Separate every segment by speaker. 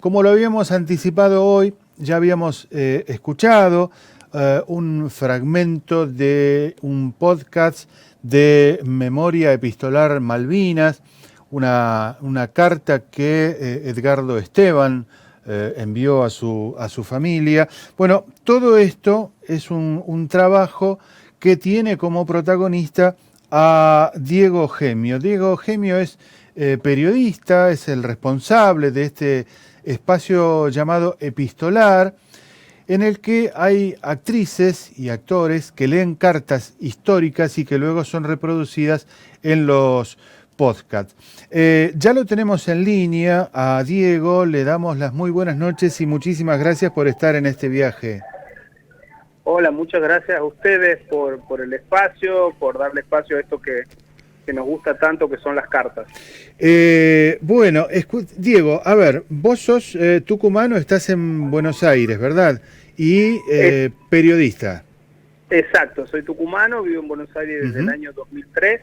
Speaker 1: como lo habíamos anticipado hoy, ya habíamos escuchado un fragmento de un podcast de Memoria Epistolar Malvinas, una carta que Edgardo Esteban envió a su familia. Bueno, todo esto es un trabajo que tiene como protagonista a Diego Gemio. Diego Gemio es periodista, es el responsable de este espacio llamado Epistolar, en el que hay actrices y actores que leen cartas históricas y que luego son reproducidas en los podcasts. Ya lo tenemos en línea a Diego, le damos las muy buenas noches y muchísimas gracias por estar en este viaje.
Speaker 2: Hola, muchas gracias a ustedes por el espacio, por darle espacio a esto que nos gusta tanto, que son las cartas.
Speaker 1: Bueno, Diego, a ver, vos sos tucumano, estás en Buenos Aires, ¿verdad? Y periodista.
Speaker 2: Exacto, soy tucumano, vivo en Buenos Aires desde el año 2003,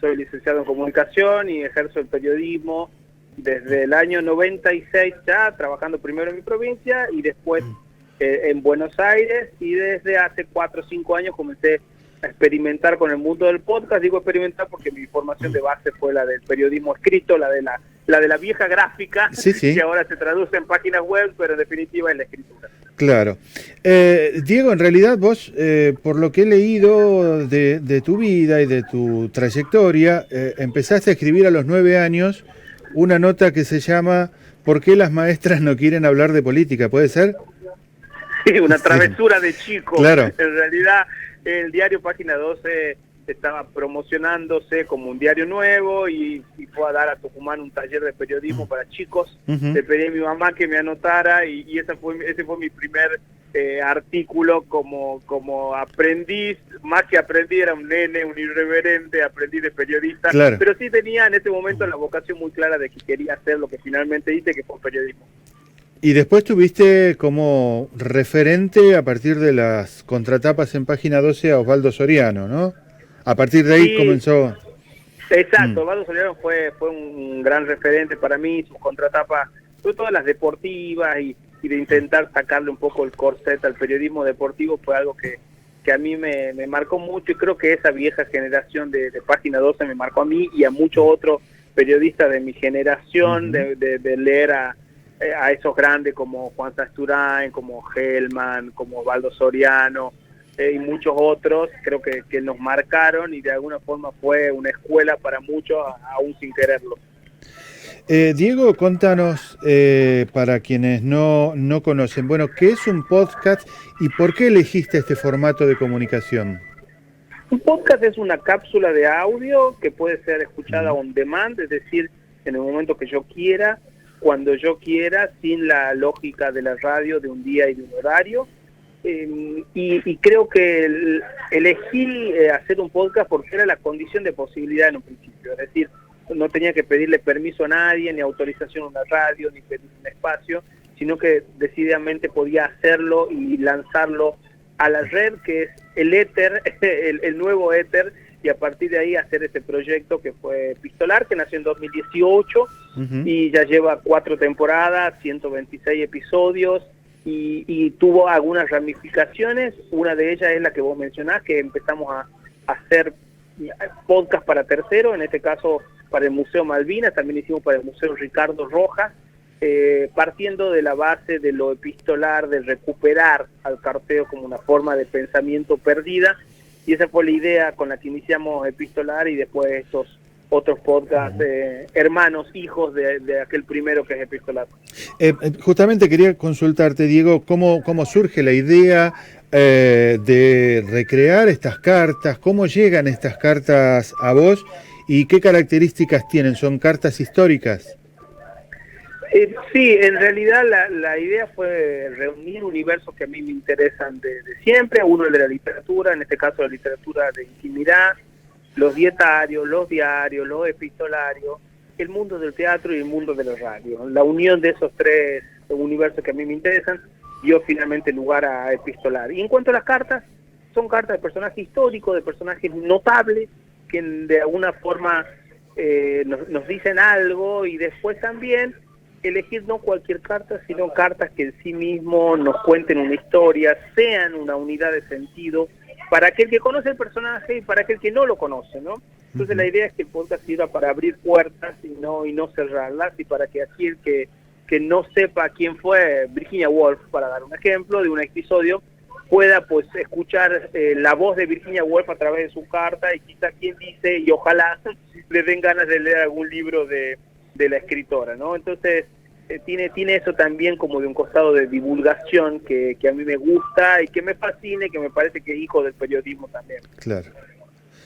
Speaker 2: soy licenciado en comunicación y ejerzo el periodismo desde el año 96 ya, trabajando primero en mi provincia y después en Buenos Aires, y desde hace 4 o 5 años comencé a experimentar con el mundo del podcast. Digo experimentar porque mi formación de base fue la del periodismo escrito, la de la vieja gráfica,
Speaker 1: sí.
Speaker 2: que ahora se traduce en páginas web, pero en definitiva en la escritura.
Speaker 1: Claro. Diego, en realidad vos, por lo que he leído de tu vida y de tu trayectoria, empezaste a escribir a los 9 años una nota que se llama ¿Por qué las maestras no quieren hablar de política? ¿Puede ser?
Speaker 2: Sí, una travesura de chico.
Speaker 1: Claro.
Speaker 2: En realidad, el diario Página 12 estaba promocionándose como un diario nuevo y fue a dar a Tucumán un taller de periodismo para chicos. Le pedí a mi mamá que me anotara y ese fue mi primer artículo como aprendiz. Más que aprendiz, era un nene, un irreverente, aprendiz de periodista.
Speaker 1: Claro.
Speaker 2: Pero sí tenía en ese momento la vocación muy clara de que quería hacer lo que finalmente hice, que fue periodismo.
Speaker 1: Y después tuviste como referente a partir de las contratapas en Página 12 a Osvaldo Soriano, ¿no? A partir de ahí comenzó...
Speaker 2: Exacto, Osvaldo Soriano fue un gran referente para mí, sus contratapas, sobre todo las deportivas y de intentar sacarle un poco el corset al periodismo deportivo, fue algo que a mí me marcó mucho, y creo que esa vieja generación de Página 12 me marcó a mí y a muchos otros periodistas de mi generación, de leer a esos grandes como Juan Sasturán, como Hellman, como Osvaldo Soriano y muchos otros. Creo que nos marcaron y de alguna forma fue una escuela para muchos, aún sin quererlo.
Speaker 1: Diego, contanos, para quienes no conocen, bueno, ¿qué es un podcast y por qué elegiste este formato de comunicación?
Speaker 2: Un podcast es una cápsula de audio que puede ser escuchada on demand, es decir, en el momento que yo quiera, cuando yo quiera, sin la lógica de la radio de un día y de un horario. Y creo que elegí hacer un podcast porque era la condición de posibilidad en un principio, es decir, no tenía que pedirle permiso a nadie, ni autorización a una radio, ni pedir un espacio, sino que decididamente podía hacerlo y lanzarlo a la red, que es el éter, el nuevo éter, y a partir de ahí hacer ese proyecto que fue Epistolar, que nació en 2018 y ya lleva 4 temporadas, 126 episodios, y tuvo algunas ramificaciones. Una de ellas es la que vos mencionás, que empezamos a hacer podcast para terceros, en este caso para el Museo Malvinas, también hicimos para el Museo Ricardo Rojas, partiendo de la base de lo epistolar, de recuperar al carteo como una forma de pensamiento perdida, y esa fue la idea con la que iniciamos Epistolar y después estos otros podcasts, hermanos, hijos de aquel primero que es Epistolar.
Speaker 1: Justamente quería consultarte, Diego, ¿cómo surge la idea de recrear estas cartas? ¿Cómo llegan estas cartas a vos? ¿Y qué características tienen? ¿Son cartas históricas?
Speaker 2: Sí, en realidad la idea fue reunir universos que a mí me interesan de siempre. Uno el de la literatura, en este caso la literatura de intimidad, los dietarios, los diarios, los epistolarios, el mundo del teatro y el mundo de la radio. La unión de esos 3 universos que a mí me interesan dio finalmente lugar a Epistolar. Y en cuanto a las cartas, son cartas de personajes históricos, de personajes notables, que de alguna forma nos dicen algo, y después también elegir no cualquier carta, sino cartas que en sí mismo nos cuenten una historia, sean una unidad de sentido, para aquel que conoce el personaje y para aquel que no lo conoce, ¿no? Entonces la idea es que el podcast sirva para abrir puertas y no cerrarlas, y para que aquel que no sepa quién fue Virginia Woolf, para dar un ejemplo de un episodio, pueda pues escuchar la voz de Virginia Woolf a través de su carta, y quizá quien dice, y ojalá le den ganas de leer algún libro de la escritora, ¿no? Entonces tiene eso también como de un costado de divulgación que a mí me gusta y que me fascina, y que me parece que es hijo del periodismo también.
Speaker 1: Claro,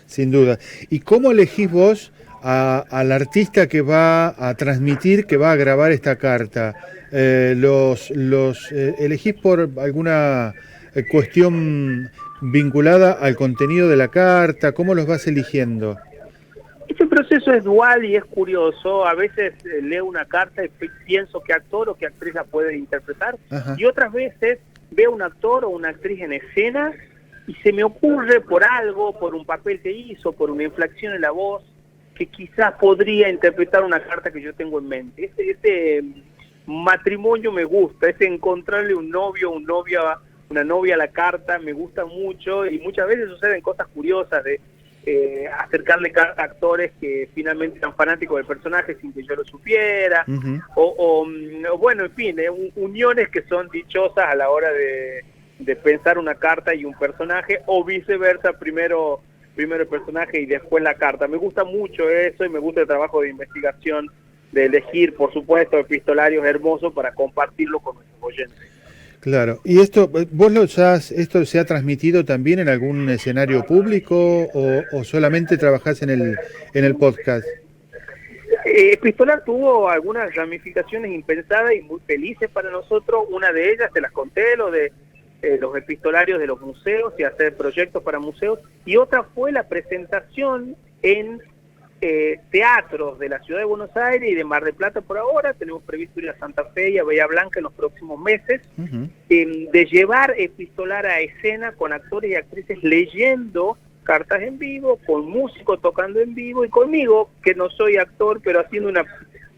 Speaker 1: sin duda. ¿Y cómo elegís vos al artista que va a transmitir, que va a grabar esta carta? ¿Los elegís por alguna cuestión vinculada al contenido de la carta? ¿Cómo los vas eligiendo?
Speaker 2: Este proceso es dual y es curioso. A veces leo una carta y pienso qué actor o qué actriz la puede interpretar. Ajá. Y otras veces veo un actor o una actriz en escena y se me ocurre por algo, por un papel que hizo, por una inflexión en la voz, que quizás podría interpretar una carta que yo tengo en mente. Este matrimonio me gusta, encontrarle un novio, una novia a la carta, me gusta mucho, y muchas veces suceden cosas curiosas de acercarle a actores que finalmente eran fanáticos del personaje sin que yo lo supiera, o bueno, en fin, uniones que son dichosas a la hora de pensar una carta y un personaje, o viceversa, primero el personaje y después la carta. Me gusta mucho eso, y me gusta el trabajo de investigación, de elegir, por supuesto, epistolarios hermosos para compartirlo con nuestros oyentes.
Speaker 1: Claro. ¿Y esto esto se ha transmitido también en algún escenario público o solamente trabajás en el podcast?
Speaker 2: Epistolar tuvo algunas ramificaciones impensadas y muy felices para nosotros. Una de ellas, te las conté, lo de los epistolarios de los museos y hacer proyectos para museos, y otra fue la presentación en teatros de la ciudad de Buenos Aires y de Mar del Plata. Por ahora tenemos previsto ir a Santa Fe y a Bahía Blanca en los próximos meses, de llevar epistolar a escena con actores y actrices leyendo cartas en vivo, con músicos tocando en vivo, y conmigo, que no soy actor, pero haciendo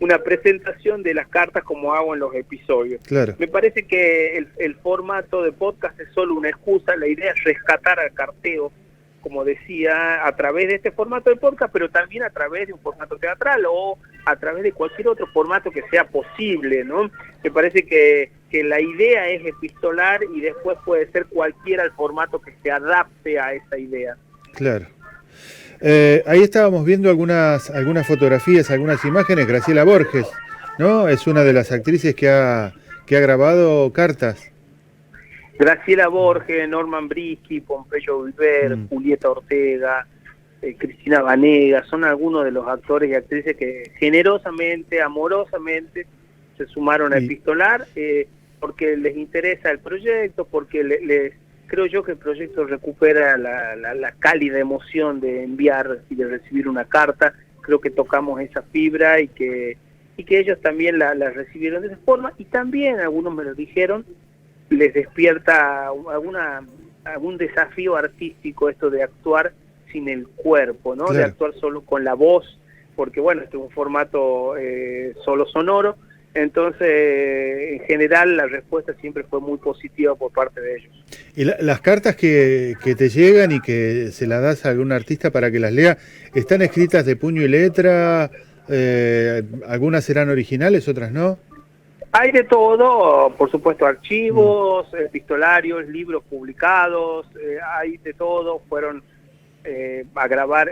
Speaker 2: una presentación de las cartas como hago en los episodios.
Speaker 1: Claro.
Speaker 2: Me parece que el formato de podcast es solo una excusa. La idea es rescatar al carteo, como decía, a través de este formato de podcast, pero también a través de un formato teatral o a través de cualquier otro formato que sea posible, ¿no? Me parece que la idea es epistolar, y después puede ser cualquiera el formato que se adapte a esa idea.
Speaker 1: Claro. Ahí estábamos viendo algunas fotografías, algunas imágenes. Graciela Borges, ¿no? Es una de las actrices que ha grabado cartas.
Speaker 2: Graciela Borges, Norman Brisky, Pompeyo Viver, Julieta Ortega, Cristina Vanega, son algunos de los actores y actrices que generosamente, amorosamente se sumaron a Epistolar, porque les interesa el proyecto, porque creo yo que el proyecto recupera la cálida emoción de enviar y de recibir una carta. Creo que tocamos esa fibra y que ellos también la recibieron de esa forma, y también algunos me lo dijeron, les despierta algún desafío artístico esto de actuar sin el cuerpo, ¿no? Claro. De actuar solo con la voz, porque bueno, este es un formato solo sonoro. Entonces, en general, la respuesta siempre fue muy positiva por parte de ellos.
Speaker 1: ¿Y las cartas que te llegan y que se las das a algún artista para que las lea, están escritas de puño y letra? ¿Algunas serán originales, otras no?
Speaker 2: Hay de todo, por supuesto, archivos, epistolarios, libros publicados, hay de todo. Fueron a grabar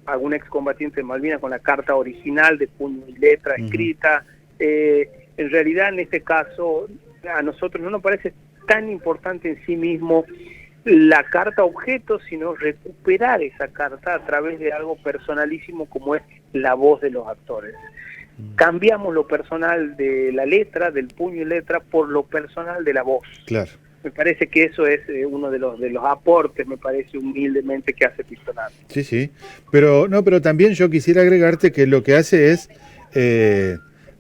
Speaker 2: algún excombatiente de Malvinas con la carta original de puño y letra escrita. En realidad, en este caso, a nosotros no nos parece tan importante en sí mismo la carta objeto, sino recuperar esa carta a través de algo personalísimo como es la voz de los actores. Cambiamos lo personal de la letra, del puño y letra, por lo personal de la voz. Claro. Me parece que eso es uno de los aportes, me parece humildemente, que hace Epistolar.
Speaker 1: Sí, sí. Pero también yo quisiera agregarte que lo que hace es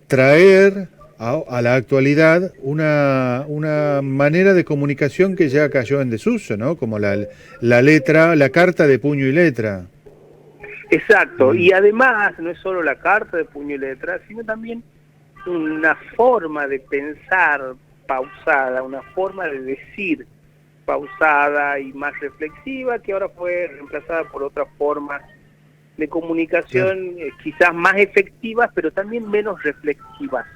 Speaker 1: traer a la actualidad una manera de comunicación que ya cayó en desuso, ¿no? Como la letra, la carta de puño y letra.
Speaker 2: Exacto, y además no es solo la carta de puño y letra, sino también una forma de pensar pausada, una forma de decir pausada y más reflexiva, que ahora fue reemplazada por otras formas de comunicación, quizás más efectivas, pero también menos reflexivas.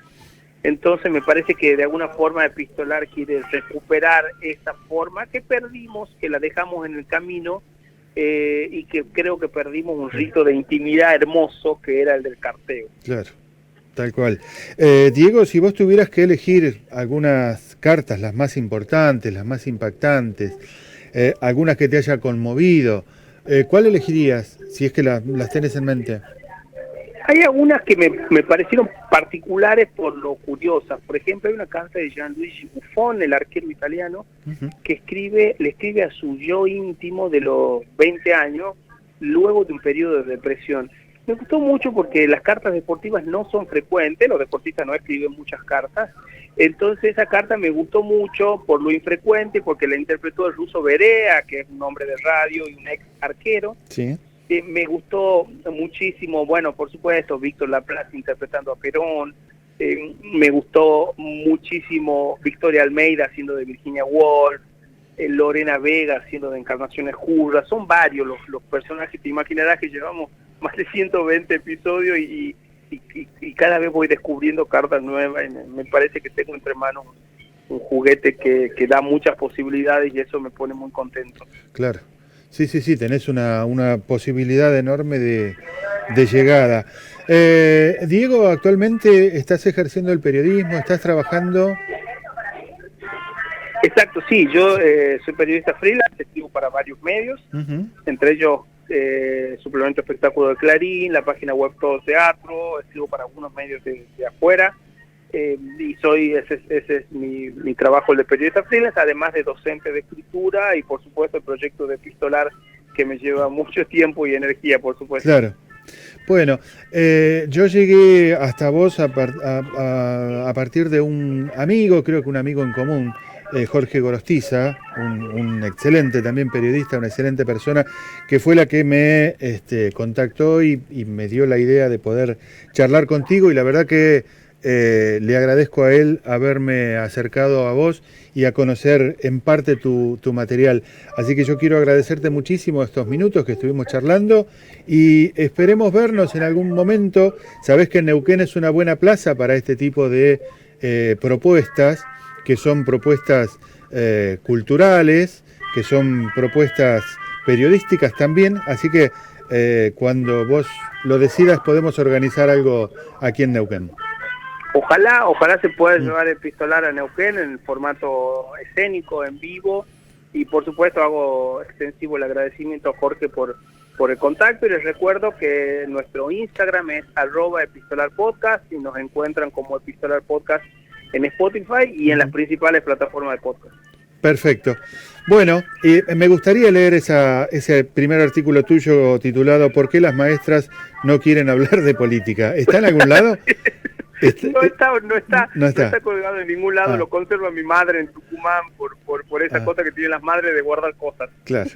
Speaker 2: Entonces me parece que de alguna forma Epistolar quiere recuperar esa forma que perdimos, que la dejamos en el camino, y que creo que perdimos un rito de intimidad hermoso que era el del carteo.
Speaker 1: Claro, tal cual. Diego, si vos tuvieras que elegir algunas cartas, las más importantes, las más impactantes, algunas que te haya conmovido, ¿cuál elegirías, si es que las tenés en mente?
Speaker 2: Hay algunas que me parecieron particulares por lo curiosas. Por ejemplo, hay una carta de Gianluigi Buffon, el arquero italiano, que le escribe a su yo íntimo de los 20 años, luego de un periodo de depresión. Me gustó mucho porque las cartas deportivas no son frecuentes, los deportistas no escriben muchas cartas, entonces esa carta me gustó mucho por lo infrecuente, porque la interpretó el ruso Berea, que es un hombre de radio y un ex arquero.
Speaker 1: Sí.
Speaker 2: Me gustó muchísimo, bueno, por supuesto, Víctor Laplace interpretando a Perón, me gustó muchísimo Victoria Almeida haciendo de Virginia Woolf, Lorena Vega haciendo de Encarnación Escurra. Son varios los personajes, te imaginarás que llevamos más de 120 episodios y cada vez voy descubriendo cartas nuevas y me parece que tengo entre manos un juguete que da muchas posibilidades y eso me pone muy contento.
Speaker 1: Claro. Sí, tenés una posibilidad enorme de llegada. Diego, actualmente estás ejerciendo el periodismo, estás trabajando...
Speaker 2: Exacto, sí, yo soy periodista freelance, escribo para varios medios, entre ellos Suplemento Espectáculo de Clarín, la página web Todo Teatro, escribo para algunos medios de afuera, y ese es mi trabajo, el de periodista freelance, además de docente de escritura y por supuesto el proyecto de Epistolar, que me lleva mucho tiempo y energía, por supuesto.
Speaker 1: Claro. Bueno, yo llegué hasta vos a partir de un amigo, creo que un amigo en común, Jorge Gorostiza, un excelente también periodista, una excelente persona, que fue la que me contactó y me dio la idea de poder charlar contigo, y la verdad que le agradezco a él haberme acercado a vos y a conocer en parte tu material. Así que yo quiero agradecerte muchísimo estos minutos que estuvimos charlando y esperemos vernos en algún momento. Sabés que Neuquén es una buena plaza para este tipo de propuestas, que son propuestas culturales, que son propuestas periodísticas también. Así que cuando vos lo decidas podemos organizar algo aquí en Neuquén.
Speaker 2: Ojalá se pueda llevar Epistolar a Neuquén en formato escénico, en vivo, y por supuesto hago extensivo el agradecimiento a Jorge por el contacto, y les recuerdo que nuestro Instagram es @epistolarpodcast y nos encuentran como Epistolar Podcast en Spotify y en las principales plataformas de podcast.
Speaker 1: Perfecto. Bueno, me gustaría leer ese primer artículo tuyo titulado ¿Por qué las maestras no quieren hablar de política? ¿Está en algún lado?
Speaker 2: No está colgado en ningún lado, lo conserva mi madre en Tucumán por esa cosa que tienen las madres de guardar cosas.
Speaker 1: Claro.